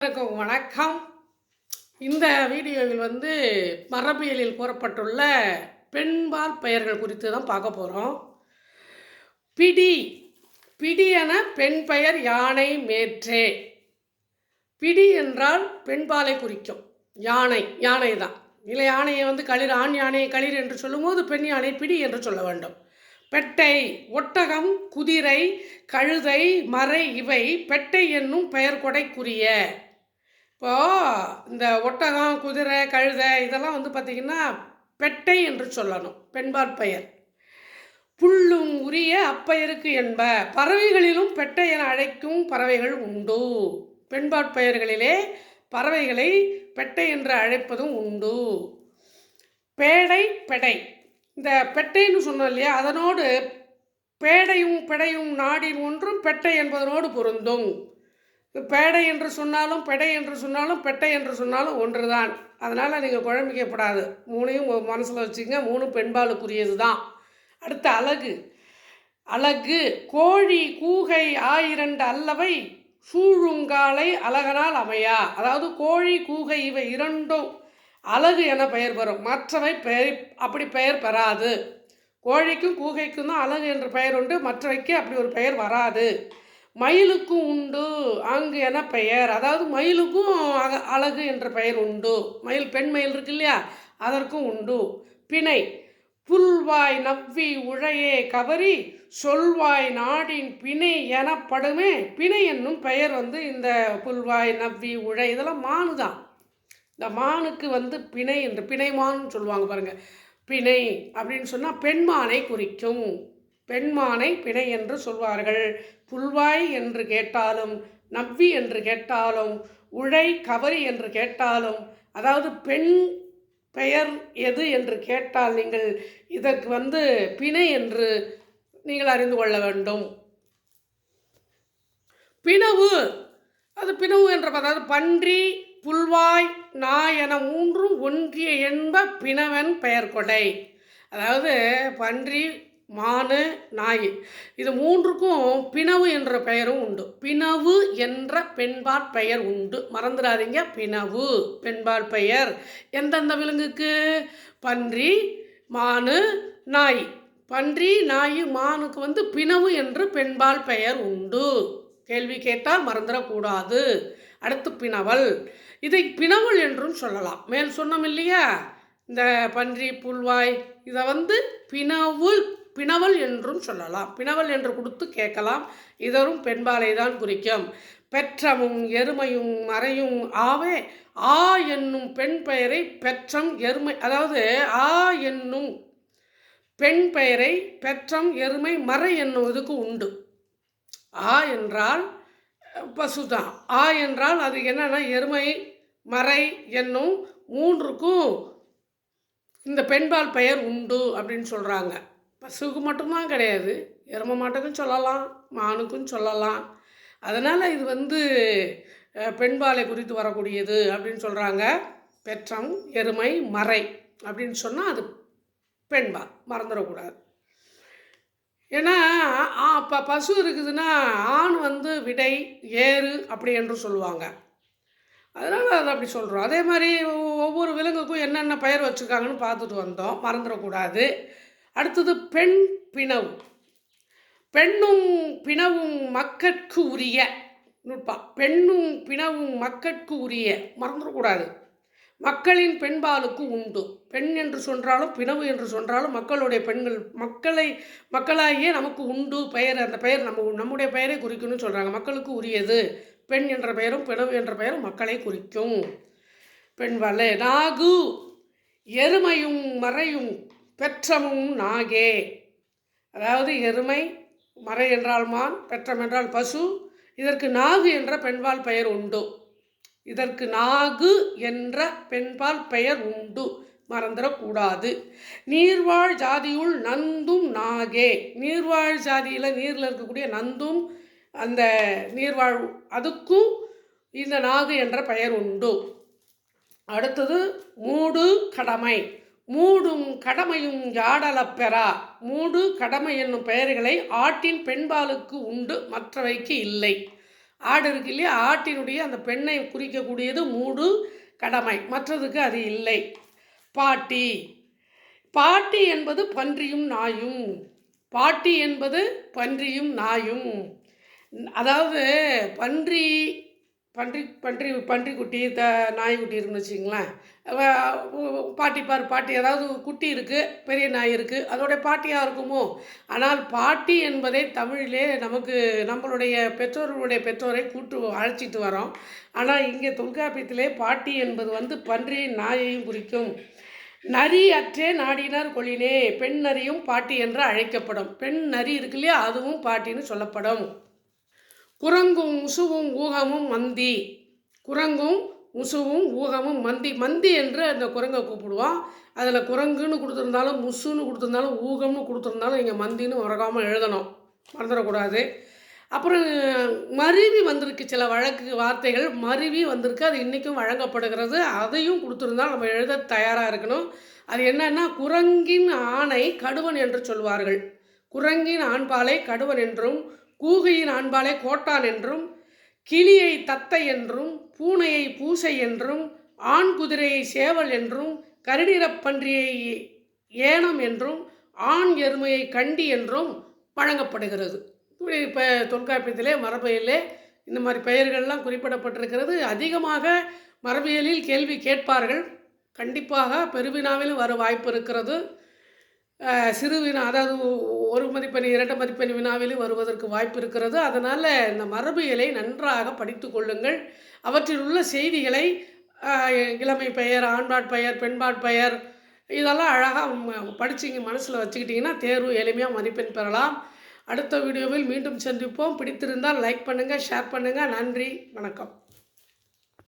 வணக்கம். இந்த வீடியோவில் மரபியலில் கூறப்பட்டுள்ள பெண்பால் பெயர்கள் குறித்து தான் பார்க்க போகிறோம். பிடி பிடி என பெண் பெயர் யானை மேற்றே. பிடி என்றால் பெண்பாலை குறிக்கும். யானை தான் இல்லை. யானையை களிர், ஆண் யானையை களிர் என்று சொல்லும்போது பெண் யானை பிடி என்று சொல்ல வேண்டும். பெட்டை, ஒட்டகம், குதிரை, கழுதை, மறை இவை பெட்டை என்னும் பெயர் கொடைக்குரிய. இப்போது இந்த ஒட்டகம், குதிரை, கழுதை இதெல்லாம் பார்த்திங்கன்னா பெட்டை என்று சொல்லணும், பெண்பால் பெயர். புல்லும் உரிய அப்பெயருக்கு என்ப. பறவைகளிலும் பெட்டை என அழைக்கும் பறவைகள் உண்டு. பெண்பால் பெயர்களிலே பறவைகளை பெட்டை என்று அழைப்பதும் உண்டு. பேடை, பெடை. இந்த பெட்டைன்னு சொன்னோம் இல்லையா, அதனோடு பேடையும் பெடையும் நாடின் ஒன்றும் பெட்டை என்பதனோடு பொருந்தும். பேடை என்று சொன்னாலும் பெடை என்று சொன்னாலும் பெட்டை என்று சொன்னாலும் ஒன்று தான். அதனால் நீங்கள் குழம்பிக்கப்படாது. மூணையும் மனசில் வச்சுங்க. மூணு பெண்பாலுக்குரியது தான். அடுத்த அழகு. கோழி கூகை ஆயிரண்டு அல்லவை சூழுங்காலை அழகனால் அமையா. அதாவது கோழி கூகை இவை இரண்டும் அழகு என பெயர் பெறும். மற்றவை அப்படி பெயர் பெறாது. கோழிக்கும் கூகைக்கும் தான் அழகு என்ற பெயர் உண்டு, மற்றவைக்கு அப்படி ஒரு பெயர் வராது. மயிலுக்கும் உண்டு அங்கு என பெயர். அதாவது மயிலுக்கும் அழகு என்ற பெயர் உண்டு. மயில், பெண் மயில் இருக்கு இல்லையா, அதற்கும் உண்டு. பிணை, புல்வாய் நவ்வி உழையே கவரி சொல்வாய் நாடின் பிணை எனப்படுமே. பிணை என்னும் பெயர் இந்த புல்வாய் நவ்வி உழை இதெல்லாம் மானு தான். இந்த மானுக்கு பிணை என்று பிணைமான்னு சொல்லுவாங்க பாருங்கள். பிணை அப்படின்னு சொன்னால் பெண்மானை குறிக்கும். பெண்மானை பிணை என்று சொல்வார்கள். புல்வாய் என்று கேட்டாலும், நவ்வி என்று கேட்டாலும், உழை கவரி என்று கேட்டாலும், அதாவது பெண் பெயர் எது என்று கேட்டால் நீங்கள் இதற்கு பிணை என்று நீங்கள் அறிந்து கொள்ள வேண்டும். பிணவு, அது பிணவு என்ற, அதாவது பன்றி, புல்வாய், நாய் என மூன்றும் ஒன்றிய என்ப பிணவன் பெயர் கொடை. அதாவது பன்றி, மானு, நாய் இது மூன்றுக்கும் பிணவு என்ற பெயரும் உண்டு. பிணவு என்ற பெண்பால் பெயர் உண்டு, மறந்துடாதீங்க. பிணவு பெண்பால் பெயர் எந்தெந்த விலங்குக்கு? பன்றி, மானு, நாய். பன்றி, நாய், மானுக்கு பிணவு என்று பெண்பால் பெயர் உண்டு. கேள்வி கேட்டால் மறந்துடக்கூடாது. அடுத்து பிணவல். இதை பிணவல் என்றும் சொல்லலாம். மேல் சொன்னோம் இல்லையா, இந்த பன்றி, புல்வாய் இதை பிணவல் என்றும் சொல்லலாம். பிணவல் என்று கொடுத்து கேட்கலாம். இதரும் பெண்பாலை தான் குறிக்கும். பெற்றமும் எருமையும் மறையும் ஆவே. ஆ என்னும் பெண் பெயரை பெற்றம் எருமை, அதாவது ஆ என்னும் பெண் பெயரை பெற்றம் எருமை மறை என்னும் இதுக்கு உண்டு. ஆ என்றால் பசுதான். ஆ என்றால் அது என்னன்னா எருமை, மறை என்னும் மூன்றுக்கும் இந்த பெண்பால் பெயர் உண்டு அப்படின்னு சொல்கிறாங்க. பசுவுக்கு மட்டும்தான் கிடையாது, எருமை மாட்டுக்கும் சொல்லலாம், மானுக்கும் சொல்லலாம். அதனால் இது பெண்பாலை குறித்து வரக்கூடியது அப்படின்னு சொல்கிறாங்க. பெற்றம், எருமை, மறை அப்படின்னு சொன்னால் அது பெண்பால், மறந்துடக்கூடாது. ஏன்னா இப்போ பசு இருக்குதுன்னா ஆண் விடை, ஏறு அப்படி என்று சொல்லுவாங்க. அதனால் அதை அப்படி சொல்கிறோம். அதே மாதிரி ஒவ்வொரு விலங்குக்கும் என்னென்ன பெயர் வச்சுருக்காங்கன்னு பார்த்துட்டு வந்தோம், மறந்துடக்கூடாது. அடுத்தது பெண் பிணவு. பெண்ணும் பிணவும் மக்கட்கு உரிய நுட்பா. பெண்ணும் பிணவும் மக்கட்கு உரிய, மறந்துடக்கூடாது. மக்களின் பெண்பாலுக்கு உண்டு. பெண் என்று சொன்னாலும் பிணவு என்று சொன்னாலும் மக்களுடைய பெண்கள், மக்களாகிய நமக்கு உண்டு பெயர். அந்த பெயர் நம்முடைய பெயரை குறிக்கணும்னு சொல்கிறாங்க. மக்களுக்கு உரியது பெண் என்ற பெயரும் பிணவு என்ற பெயரும் மக்களை குறிக்கும். பெண்பால். நாகு, எருமையும் மறையும் பெற்றமும் நாகே. அதாவது எருமை, மறை என்றால் மான், பெற்றம் என்றால் பசு. இதற்கு நாகு என்ற பெண்பால் பெயர் உண்டு. இதற்கு நாகு என்ற பெண்பால் பெயர் உண்டு, மறந்துடக்கூடாது. நீர்வாழ் ஜாதியுள் நந்தும் நாகே. நீர்வாழ் ஜாதியில் நீரில் இருக்கக்கூடிய நந்தும் அந்த நீர்வாழ் அதுக்கும் இந்த நாகு என்ற பெயர் உண்டு. அடுத்தது மூடு கடமை. மூடும் கடமையும் யாடலப்பெறா. மூடு கடமை என்னும் பெயர்களை ஆட்டின் பெண்பாலுக்கு உண்டு, மற்றவைக்கு இல்லை. ஆடு இருக்கு இல்லையா, ஆட்டினுடைய அந்த பெண்ணை குறிக்கக்கூடியது மூடு கடமை, மற்றதுக்கு அது இல்லை. பாட்டி, பாட்டி என்பது பன்றியும் நாயும். பாட்டி என்பது பன்றியும் நாயும். அதாவது பன்றி பன்றி பன்றி பன்றிக்குட்டி நாய்க்குட்டி இருக்குன்னு வச்சுங்களேன். பாட்டி பார் பாட்டி, அதாவது குட்டி இருக்குது, பெரிய நாய் இருக்குது, அதோடைய பாட்டியாக இருக்குமோ? ஆனால் பாட்டி என்பதை தமிழிலே நமக்கு நம்மளுடைய பெற்றோர்களுடைய பெற்றோரை அழைச்சிட்டு வரோம். ஆனால் இங்கே தொல்காப்பியத்திலே பாட்டி என்பது பன்றி நாயையும் குறிக்கும். நரி அற்றே நாடினார் கொளினே, பெண் நரியும் பாட்டி என்று அழைக்கப்படும். பெண் நரி இருக்கு இல்லையா, அதுவும் பாட்டின்னு சொல்லப்படும். குரங்கும் முசுவும் ஊகமும் மந்தி. குரங்கும் முசுவும் ஊகமும் மந்தி. மந்தி என்று அந்த குரங்கை கூப்பிடுவோம். அதில் குரங்குன்னு கொடுத்துருந்தாலும், முசுன்னு கொடுத்துருந்தாலும், ஊகம்னு கொடுத்துருந்தாலும் இங்கே மந்தின்னு மறக்காமல் எழுதணும், மறந்துடக்கூடாது. அப்புறம் மருவி வந்திருக்கு, சில வழக்கு வார்த்தைகள் மருவி வந்திருக்கு, அது இன்றைக்கும் வழங்கப்படுகிறது. அதையும் கொடுத்துருந்தால் நம்ம எழுத தயாராக இருக்கணும். அது என்னன்னா, குரங்கின் ஆணை கடுவன் என்று சொல்வார்கள். குரங்கின் ஆண்பாலை கடுவன் என்றும், கூகையின் ஆண்பாலை கோட்டான் என்றும், கிளியை தத்தை என்றும், பூனையை பூசை என்றும், ஆண் குதிரையை சேவல் என்றும், கருநிறப்பன்றியை ஏனம் என்றும், ஆண் எருமையை கண்டி என்றும் வழங்கப்படுகிறது. இப்போ தொல்காப்பியத்திலே மரபியலே இந்த மாதிரி பெயர்கள்லாம் குறிப்பிடப்பட்டிருக்கிறது. அதிகமாக மரபியலில் கேள்வி கேட்பார்கள். கண்டிப்பாக பெருவினாவிலும் வர வாய்ப்பு இருக்கிறது. சிறு வினா, அதாவது 1 மதிப்பெண் 2 மதிப்பெண் வினாவிலும் வருவதற்கு வாய்ப்பு இருக்கிறது. அதனால் இந்த மரபியலை நன்றாக படித்து கொள்ளுங்கள். அவற்றில் உள்ள செய்திகளை இளமை பெயர், ஆண்பாட் பெயர், பெண்பாட் பெயர், இதெல்லாம் அழகாக படிச்சிங்க, மனசில் வச்சுக்கிட்டிங்கன்னா தேர்வு எளிமையாக மதிப்பெண் பெறலாம். அடுத்த வீடியோவில் மீண்டும் சந்திப்போம். பிடித்திருந்தால் லைக் பண்ணுங்கள், ஷேர் பண்ணுங்கள். நன்றி, வணக்கம்.